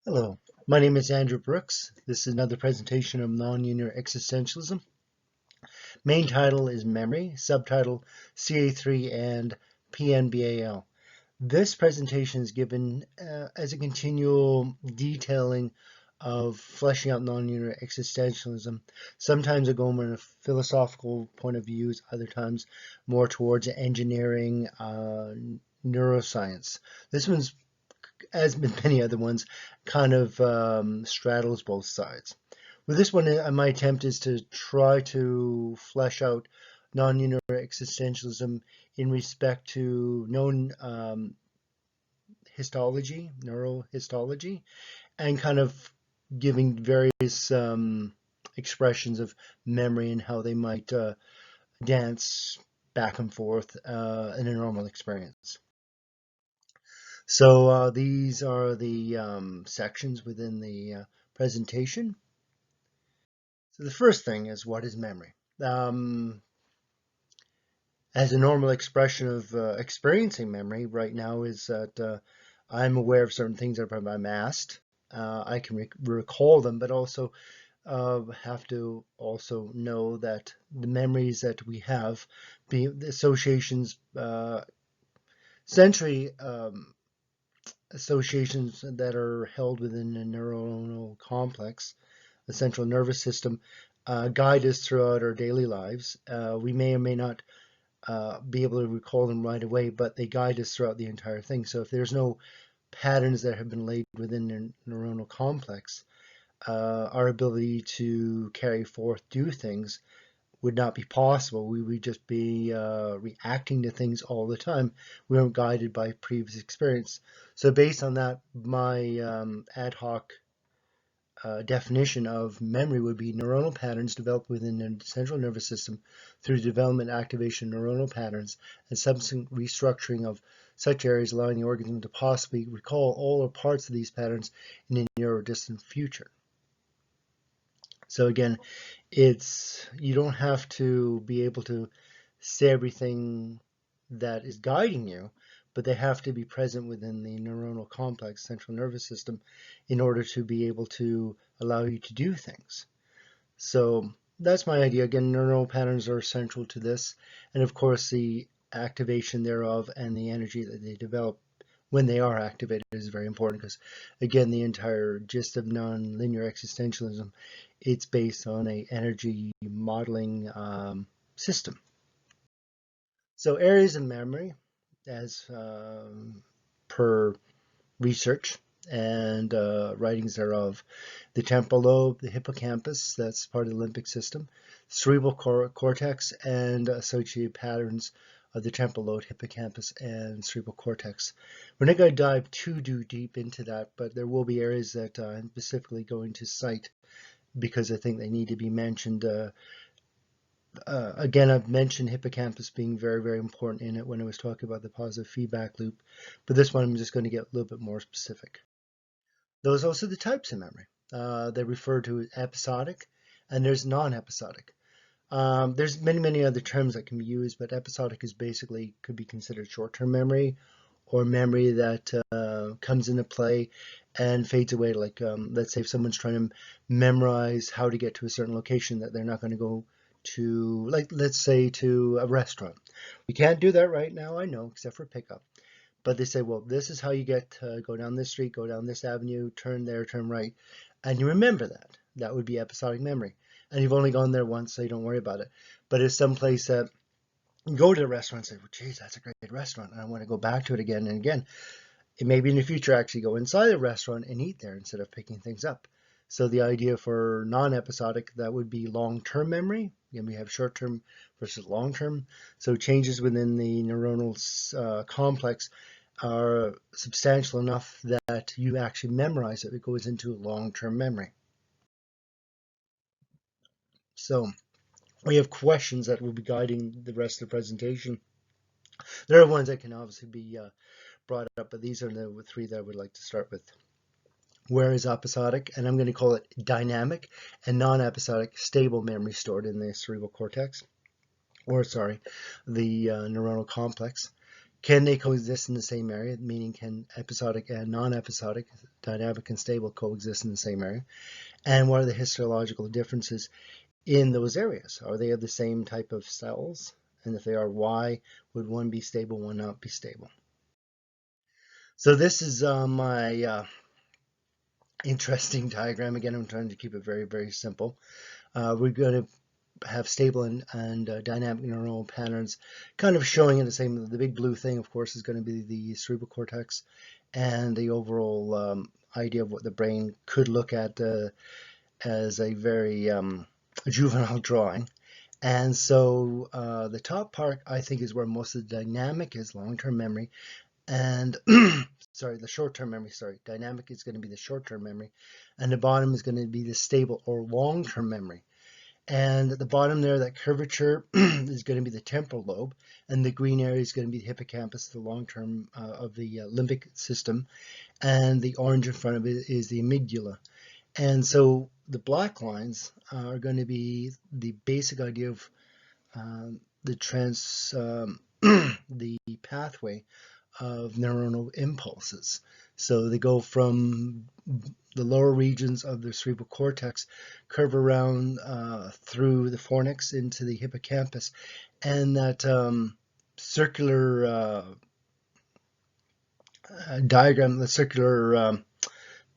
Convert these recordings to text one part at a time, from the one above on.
Hello, my name is Andrew Brooks. This is another presentation of nonlinear existentialism. Main title is Memory, subtitle CA3 and PNBAL. This presentation is given as a continual detailing of fleshing out nonlinear existentialism. Sometimes I go more in a philosophical point of view, other times more towards engineering, neuroscience. This one's, as with many other ones, kind of straddles both sides. With this one, my attempt is to try to flesh out non-linear existentialism in respect to known histology, neurohistology, and kind of giving various expressions of memory and how they might dance back and forth in a normal experience. So these are the sections within the presentation. So the first thing is, what is memory? As a normal expression of experiencing memory right now is that I'm aware of certain things that I'm asked. I can recall them, but also have to also know that the memories that we have, the associations, essentially associations that are held within the neuronal complex, the central nervous system, guide us throughout our daily lives. We may or may not be able to recall them right away, but they guide us throughout the entire thing. So if there's no patterns that have been laid within the neuronal complex, our ability to carry forth, do things, would not be possible. We would just be reacting to things all the time. We weren't guided by previous experience. So based on that, my ad hoc definition of memory would be neuronal patterns developed within the central nervous system through development activation of neuronal patterns and subsequent restructuring of such areas, allowing the organism to possibly recall all or parts of these patterns in the near or distant future. So again, you don't have to be able to say everything that is guiding you, but they have to be present within the neuronal complex, central nervous system, in order to be able to allow you to do things. So that's my idea. Again, neuronal patterns are central to this, and of course the activation thereof and the energy that they develop when they are activated is very important, because again, the entire gist of non-linear existentialism, it's based on a energy modeling system. So areas of memory, as per research and writings thereof: the temporal lobe, the hippocampus, that's part of the limbic system, cerebral cortex, and associated patterns of the temporal lobe, hippocampus, and cerebral cortex. We're not going to dive too deep into that, but there will be areas that I'm specifically going to cite because I think they need to be mentioned. Again, I've mentioned hippocampus being very, very important in it when I was talking about the positive feedback loop, but this one I'm just going to get a little bit more specific. Those are also the types of memory. They refer to as episodic, and there's non-episodic. There's many other terms that can be used, but episodic is basically could be considered short-term memory, or memory that comes into play and fades away. Like let's say if someone's trying to memorize how to get to a certain location that they're not going to go to, like let's say to a restaurant. We can't do that right now, I know, except for pickup. But they say, well, this is how you get go down this street, go down this avenue, turn there, turn right. And you remember that. That would be episodic memory. And you've only gone there once, so you don't worry about it. But it's someplace that you go to the restaurant and say, well, geez, that's a great restaurant, and I want to go back to it again and again. It may be in the future actually go inside the restaurant and eat there instead of picking things up. So the idea for non-episodic, that would be long-term memory. Again, we have short-term versus long-term. So changes within the neuronal complex are substantial enough that you actually memorize it. It goes into long-term memory. So we have questions that will be guiding the rest of the presentation. There are ones that can obviously be brought up, but these are the three that I would like to start with. Where is episodic? And I'm going to call it dynamic and non-episodic stable memory stored in the cerebral cortex, or sorry, the neuronal complex. Can they coexist in the same area? Meaning, can episodic and non-episodic, dynamic and stable, coexist in the same area? And what are the histological differences in those areas? Are they of the same type of cells? And if they are, why would one be stable, one not be stable? So this is my interesting diagram. Again, I'm trying to keep it very, very simple. We're going to have stable and dynamic neuronal patterns, kind of showing in the same. The big blue thing, of course, is going to be the cerebral cortex, and the overall idea of what the brain could look at as a very juvenile drawing. And so the top part, I think, is where most of the dynamic is, long-term memory, and sorry, the short-term memory, sorry, dynamic is going to be the short-term memory, and the bottom is going to be the stable or long-term memory. And at the bottom there, that curvature is going to be the temporal lobe, and the green area is going to be the hippocampus, the long-term of the limbic system, and the orange in front of it is the amygdala. And so the black lines are going to be the basic idea of the pathway of neuronal impulses. So they go from the lower regions of the cerebral cortex, curve around through the fornix into the hippocampus, and that circular diagram, the circular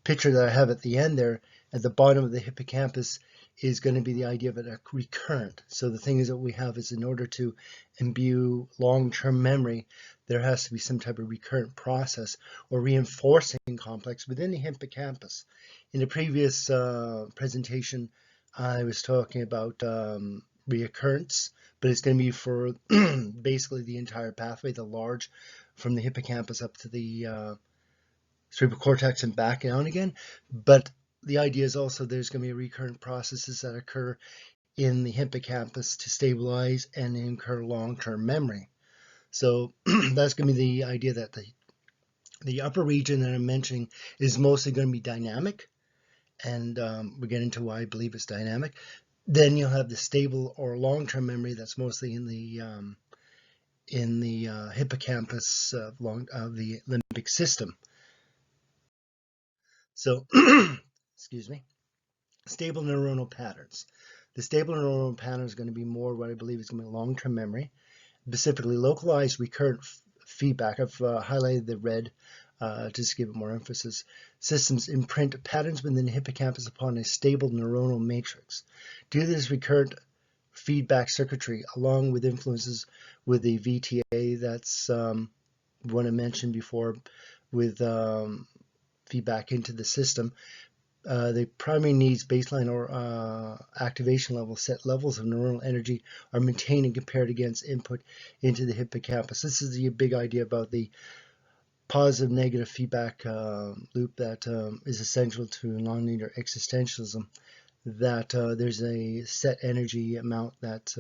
picture that I have at the end there, at the bottom of the hippocampus, is going to be the idea of it a recurrent. So the thing is that we have is, in order to imbue long-term memory, there has to be some type of recurrent process or reinforcing complex within the hippocampus. In the previous presentation, I was talking about reoccurrence, but it's going to be for basically the entire pathway, the large, from the hippocampus up to the cerebral cortex and back down again. But the idea is also there's going to be recurrent processes that occur in the hippocampus to stabilize and incur long-term memory. So that's going to be the idea that the upper region that I'm mentioning is mostly going to be dynamic, and we'll get into why I believe it's dynamic. Then you'll have the stable or long-term memory that's mostly in the hippocampus of the limbic system. So, excuse me, stable neuronal patterns. The stable neuronal pattern is going to be more what I believe is going to be long-term memory, specifically localized recurrent feedback. I've highlighted the red to just give it more emphasis. Systems imprint patterns within the hippocampus upon a stable neuronal matrix. Due to this recurrent feedback circuitry, along with influences with the VTA, that's what I mentioned before, with feedback into the system, the primary needs baseline or activation levels, set levels of neuronal energy are maintained and compared against input into the hippocampus. This is the big idea about the positive negative feedback loop that is essential to nonlinear existentialism, that there's a set energy amount that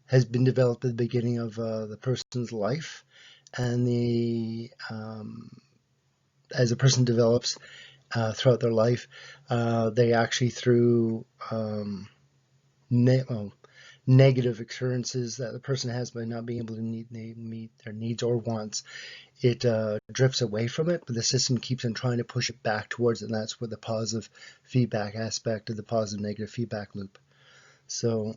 has been developed at the beginning of the person's life, and as a person develops throughout their life, they actually, through negative occurrences that the person has by not being able to meet their needs or wants, it drifts away from it, but the system keeps on trying to push it back towards it, and that's where the positive feedback aspect of the positive negative feedback loop. So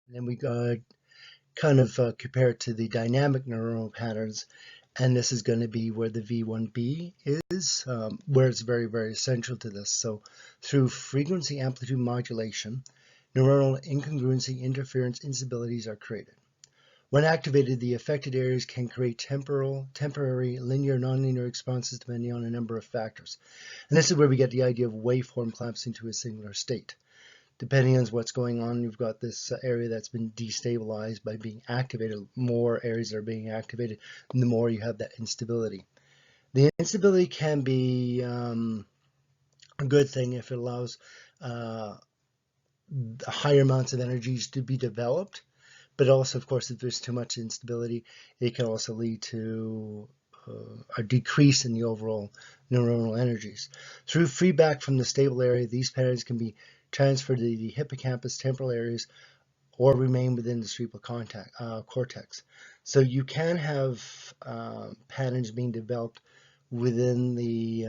then we kind of compare it to the dynamic neuronal patterns, and this is going to be where the V1B is, where it's very, very essential to this. So through frequency amplitude modulation, neuronal incongruency, interference, instabilities are created. When activated, the affected areas can create temporary, linear, nonlinear responses depending on a number of factors. And this is where we get the idea of waveform collapsing to a singular state. Depending on what's going on, you've got this area that's been destabilized by being activated. More areas are being activated, and the more you have that instability. The instability can be a good thing if it allows higher amounts of energies to be developed, but also, of course, if there's too much instability, it can also lead to a decrease in the overall neuronal energies. Through feedback from the stable area, these patterns can be transferred to the hippocampus temporal areas or remain within the cerebral cortex. So you can have patterns being developed within the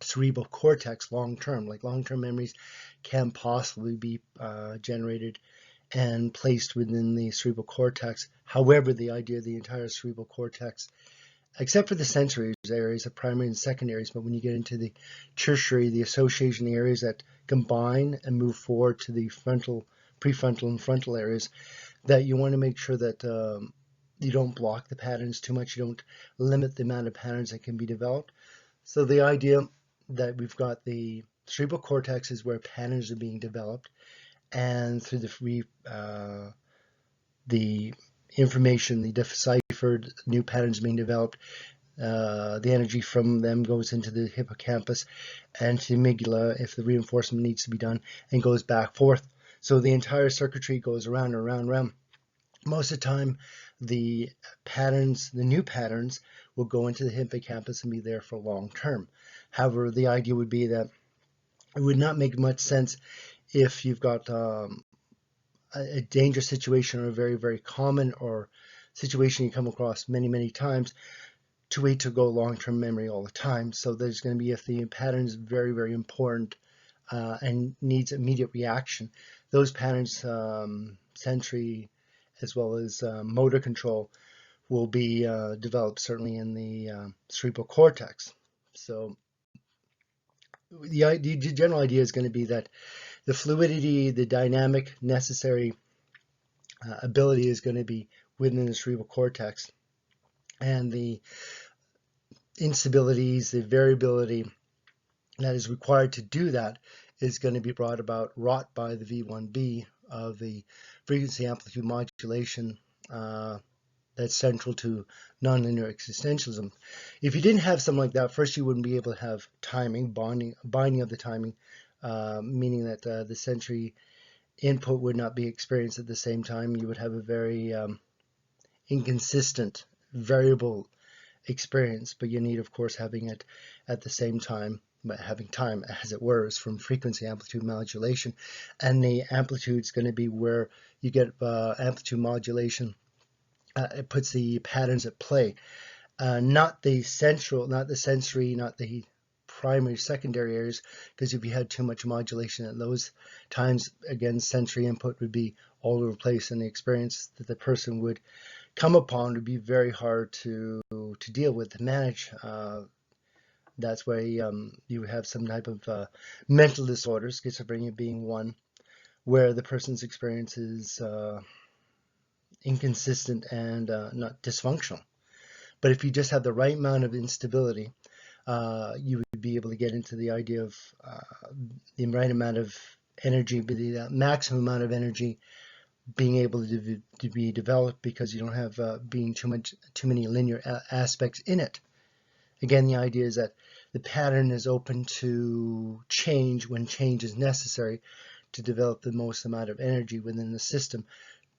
cerebral cortex long term, like long term memories can possibly be generated and placed within the cerebral cortex. However, the idea of the entire cerebral cortex, except for the sensory areas, the primary and secondaries, but when you get into the tertiary, the association areas that combine and move forward to the frontal, prefrontal, and frontal areas, that you want to make sure that you don't block the patterns too much, you don't limit the amount of patterns that can be developed. So the idea that we've got the cerebral cortex is where patterns are being developed, and through the information, the deciphered new patterns being developed, the energy from them goes into the hippocampus and to the amygdala if the reinforcement needs to be done, and goes back forth. So the entire circuitry goes around and around and around. Most of the time, the patterns, the new patterns, will go into the hippocampus and be there for long term. However, the idea would be that it would not make much sense if you've got a dangerous situation or a very, very common or situation you come across many, many times to wait to go long-term memory all the time. So there's going to be, if the pattern is very, very important and needs immediate reaction, those patterns, sensory as well as motor control, will be developed certainly in the cerebral cortex. So the general idea is going to be that the fluidity, the dynamic necessary ability is going to be within the cerebral cortex, and the instabilities, the variability that is required to do that is going to be wrought by the V1B of the frequency amplitude modulation that's central to nonlinear existentialism. If you didn't have something like that, first you wouldn't be able to have timing, binding of the timing, meaning that the sensory input would not be experienced at the same time. You would have a very inconsistent, variable experience, but you need, of course, having it at the same time, but having time, as it were, is from frequency amplitude modulation. And the amplitude is going to be where you get amplitude modulation. It puts the patterns at play, not the central, not the sensory, not the primary, secondary areas, because if you had too much modulation at those times, again, sensory input would be all over the place, and the experience that the person would come upon would be very hard to deal with, to manage. That's why you have some type of mental disorders, schizophrenia being one, where the person's experience is inconsistent and not dysfunctional. But if you just have the right amount of instability, you would be able to get into the idea of the right amount of energy, the maximum amount of energy being able to be developed, because you don't have being too many linear aspects in it. Again, the idea is that the pattern is open to change when change is necessary to develop the most amount of energy within the system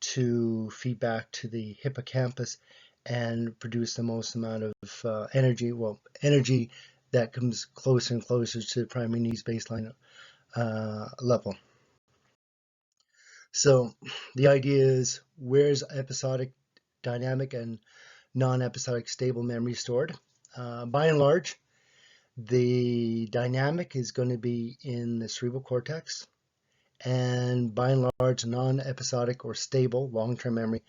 to feed back to the hippocampus and produce the most amount of energy, well, energy that comes closer and closer to the primary needs baseline level. So the idea is, where's episodic, dynamic, and non-episodic stable memory stored? By and large, the dynamic is going to be in the cerebral cortex, and by and large, non-episodic or stable long-term memory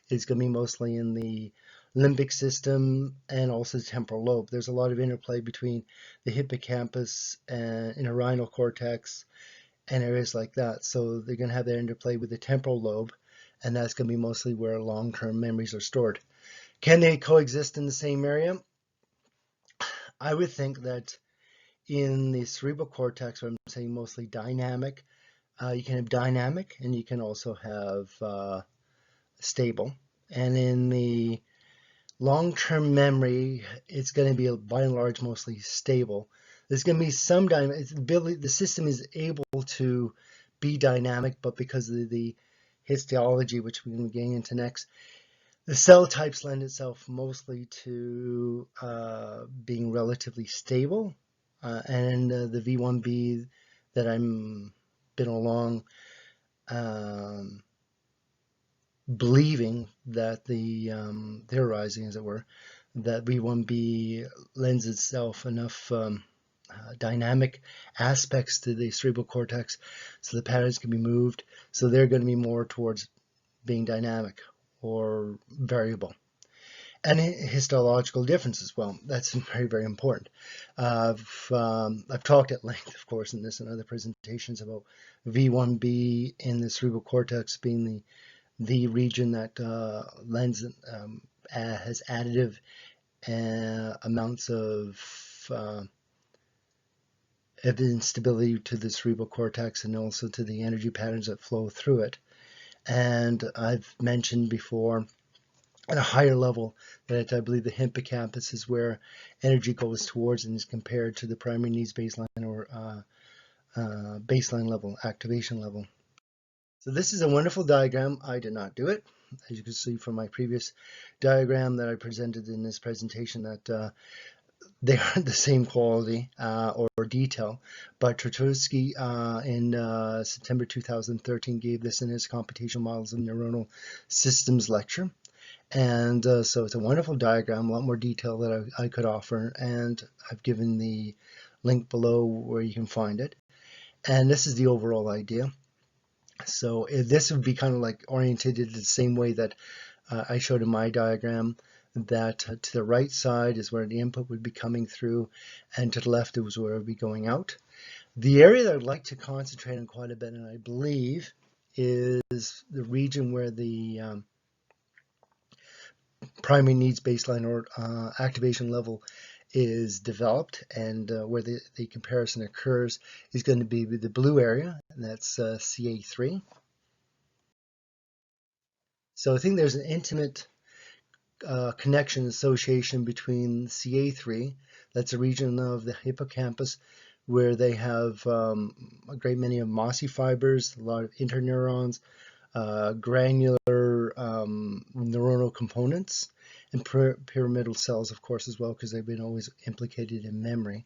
is going to be mostly in the limbic system and also the temporal lobe. There's a lot of interplay between the hippocampus and neuronal cortex and areas like that. So they're going to have that interplay with the temporal lobe, and that's going to be mostly where long-term memories are stored. Can they coexist in the same area? I would think that in the cerebral cortex, where I'm saying mostly dynamic, you can have dynamic and you can also have stable. And in the long-term memory, it's going to be by and large mostly stable. There's going to be some the system is able to be dynamic, but because of the histology, which we're going to be getting into next, the cell types lend itself mostly to being relatively stable, and the V1B that I'm been along believing that theorizing, as it were, that V1B lends itself enough dynamic aspects to the cerebral cortex so the patterns can be moved. So they're going to be more towards being dynamic or variable. And histological differences. Well, that's very, very important. I've talked at length, of course, in this and other presentations about V1B in the cerebral cortex being the region that has additive amounts of instability to the cerebral cortex and also to the energy patterns that flow through it. And I've mentioned before at a higher level that I believe the hippocampus is where energy goes towards and is compared to the primary needs baseline or baseline level, activation level. So this is a wonderful diagram. I did not do it. As you can see from my previous diagram that I presented in this presentation, that they aren't the same quality or detail, but Trotsky in September 2013 gave this in his computational models of neuronal systems lecture. And so it's a wonderful diagram, a lot more detail that I could offer, and I've given the link below where you can find it. And this is the overall idea. So this would be kind of like oriented the same way that I showed in my diagram, that to the right side is where the input would be coming through, and to the left is where it would be going out. The area that I'd like to concentrate on quite a bit, and I believe, is the region where the primary needs baseline or activation level is developed, and where the comparison occurs is going to be the blue area, and that's CA3. So I think there's an intimate connection association between CA3, that's a region of the hippocampus where they have a great many of mossy fibers, a lot of interneurons, granular neuronal components, and pyramidal cells, of course, as well, because they've been always implicated in memory.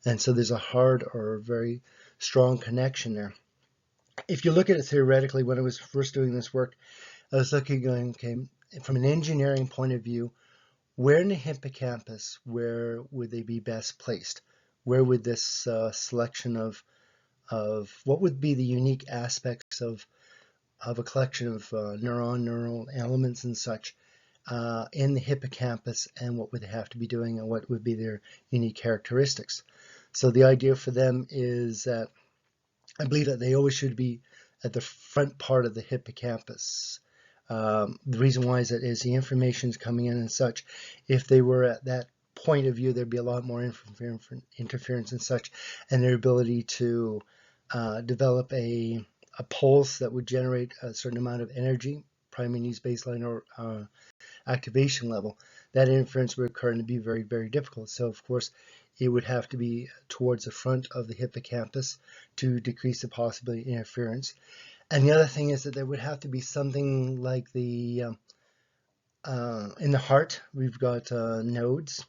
And so there's a hard or very strong connection there. If you look at it theoretically, when I was first doing this work, I was looking, going, okay, from an engineering point of view, where in the hippocampus, where would they be best placed? Where would this selection of what would be the unique aspects of a collection of neural elements and such in the hippocampus, and what would they have to be doing, and what would be their unique characteristics? So the idea for them is that I believe that they always should be at the front part of the hippocampus. The reason why is that as the information is coming in and such, if they were at that point of view, there'd be a lot more interference and such, and their ability to develop a pulse that would generate a certain amount of energy, primary needs baseline or activation level, that interference would occur and it'd be very, very difficult. So of course, it would have to be towards the front of the hippocampus to decrease the possibility of interference. And the other thing is that there would have to be something like the, in the heart, we've got nodes,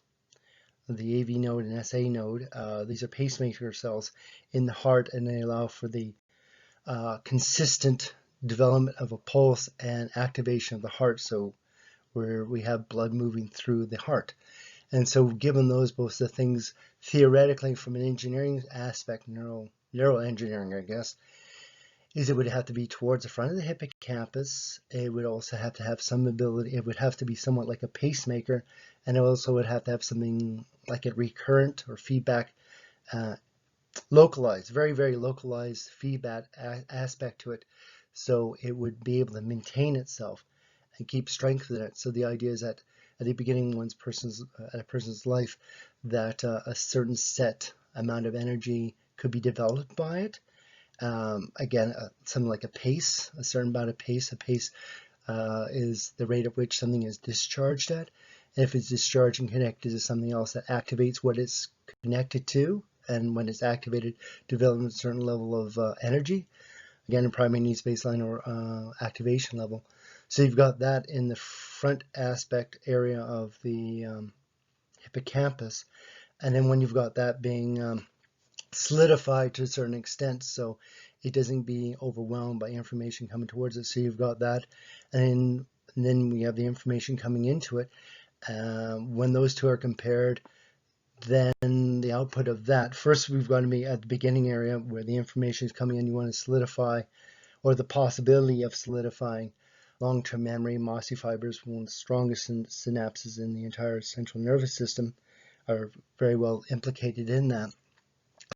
the AV node and SA node. These are pacemaker cells in the heart, and they allow for the consistent development of a pulse and activation of the heart, so where we have blood moving through the heart. And so given those both the things theoretically from an engineering aspect, neural engineering, I guess, is it would have to be towards the front of the hippocampus. It would also have to have some ability, it would have to be somewhat like a pacemaker, and it also would have to have something like a recurrent or feedback localized, very, very localized feedback aspect to it, so it would be able to maintain itself and keep strength in it. So the idea is that at the beginning of a person's life, that a certain set amount of energy could be developed by it. Again, something like a pace, a certain amount of pace. A pace is the rate at which something is discharged at. And if it's discharged and connected to something else, that activates what it's connected to, and when it's activated, develops a certain level of energy. Again, in primary needs baseline or activation level. So you've got that in the front aspect area of the hippocampus. And then when you've got that being solidified to a certain extent, so it doesn't be overwhelmed by information coming towards it. So you've got that, and then we have the information coming into it. When those two are compared, then the output of that, first we've got to be at the beginning area where the information is coming in. You want to solidify, or the possibility of solidifying, long-term memory. Mossy fibers, one of the strongest synapses in the entire central nervous system, are very well implicated in that.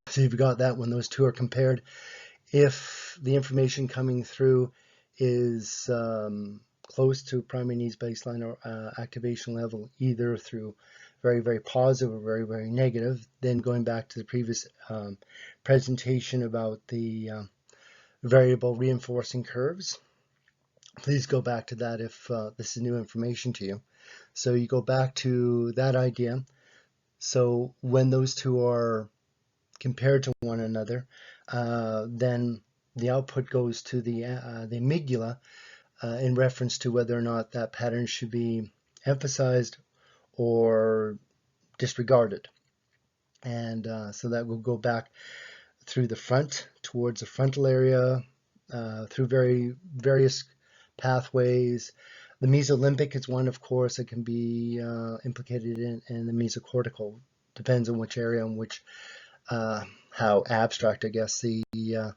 So you've got that. When those two are compared, if the information coming through is close to primary needs baseline or activation level, either through very, very positive or very, very negative, then going back to the previous presentation about the variable reinforcing curves, please go back to that if this is new information to you. So you go back to that idea. So when those two are compared to one another, then the output goes to the amygdala in reference to whether or not that pattern should be emphasized or disregarded. And so that will go back through the front towards the frontal area, through various pathways. The mesolimbic is one, of course, that can be implicated in the mesocortical. Depends on which area and which how abstract, I guess, the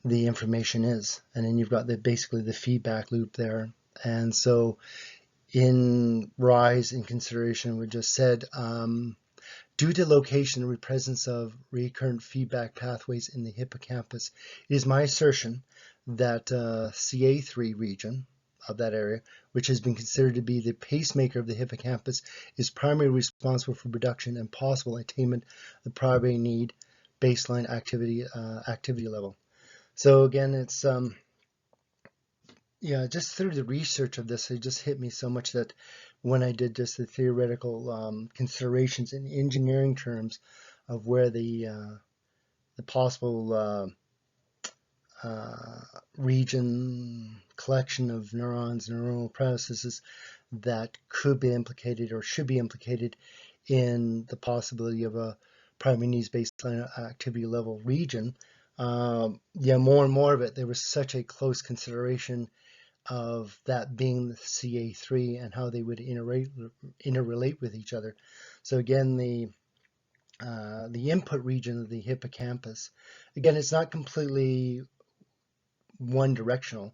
information is. And then you've got basically the feedback loop there. And so in RISE, in consideration, we just said, due to location and presence of recurrent feedback pathways in the hippocampus, it is my assertion that CA3 region of that area, which has been considered to be the pacemaker of the hippocampus, is primarily responsible for production and possible attainment of the primary need baseline activity level. So again, it's just through the research of this, it just hit me so much that when I did just the theoretical considerations in engineering terms of where the possible region collection of neurons, neuronal processes that could be implicated or should be implicated in the possibility of a primary needs baseline activity level region, more and more of it, there was such a close consideration of that being the CA3 and how they would interrelate with each other. So again, the input region of the hippocampus, again, it's not completely one directional,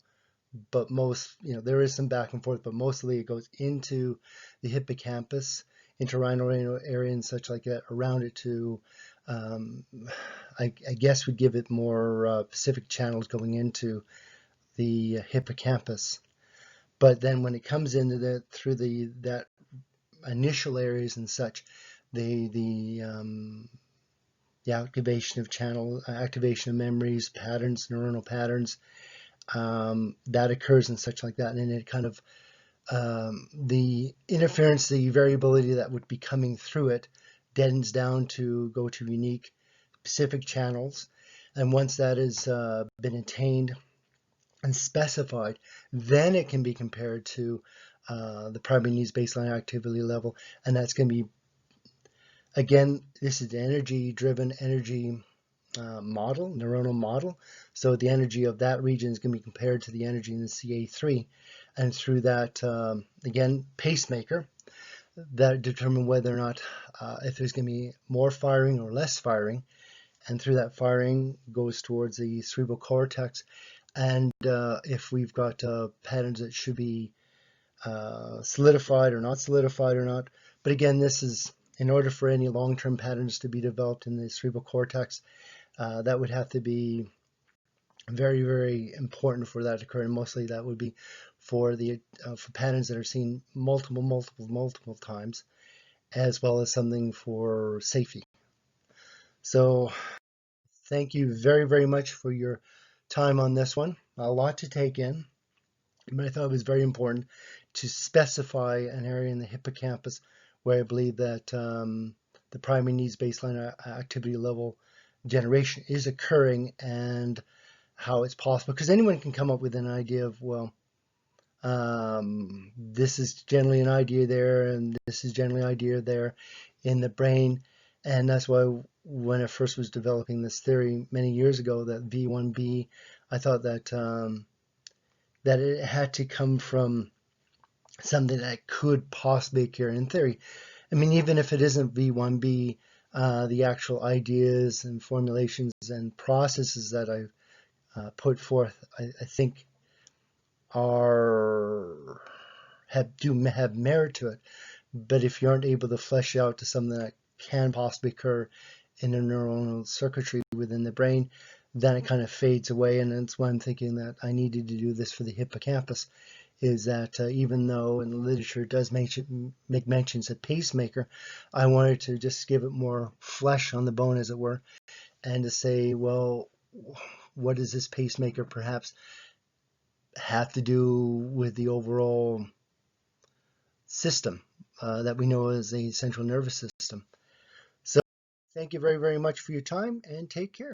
but most, there is some back and forth, but mostly it goes into the hippocampus, interrhinal area and such like that around it to, I guess would give it more specific channels going into the hippocampus. But then when it comes into that initial areas and such, the activation of activation of memories, patterns, neuronal patterns, that occurs and such like that. And then it kind of, the interference, the variability that would be coming through it deadens down to go to unique specific channels. And once that has been attained and specified, then it can be compared to the primary needs baseline activity level. And that's going to be, again, this is the energy-driven model, neuronal model. So the energy of that region is going to be compared to the energy in the CA3. And through that, again, pacemaker, that determine whether or not if there's going to be more firing or less firing. And through that firing goes towards the cerebral cortex. And if we've got patterns that should be solidified or not solidified or not. But again, this is in order for any long-term patterns to be developed in the cerebral cortex, that would have to be very, very important for that to occur. And mostly that would be for the for patterns that are seen multiple times, as well as something for safety. So thank you very, very much for your time on this one. A lot to take in, but I thought it was very important to specify an area in the hippocampus where I believe that the primary needs baseline activity level generation is occurring and how it's possible. Because anyone can come up with an idea of, well, this is generally an idea there and this is generally an idea there in the brain. And that's why when I first was developing this theory many years ago, that V1B, I thought that it had to come from something that could possibly occur in theory. I mean, even if it isn't V1B, the actual ideas and formulations and processes that I've put forth, I think have merit to it. But if you aren't able to flesh out to something that can possibly occur in the neuronal circuitry within the brain, then it kind of fades away. And that's why I'm thinking that I needed to do this for the hippocampus, is that even though in the literature it does make mentions of pacemaker, I wanted to just give it more flesh on the bone, as it were, and to say, well, what does this pacemaker perhaps have to do with the overall system that we know as the central nervous system? So thank you very, very much for your time, and take care.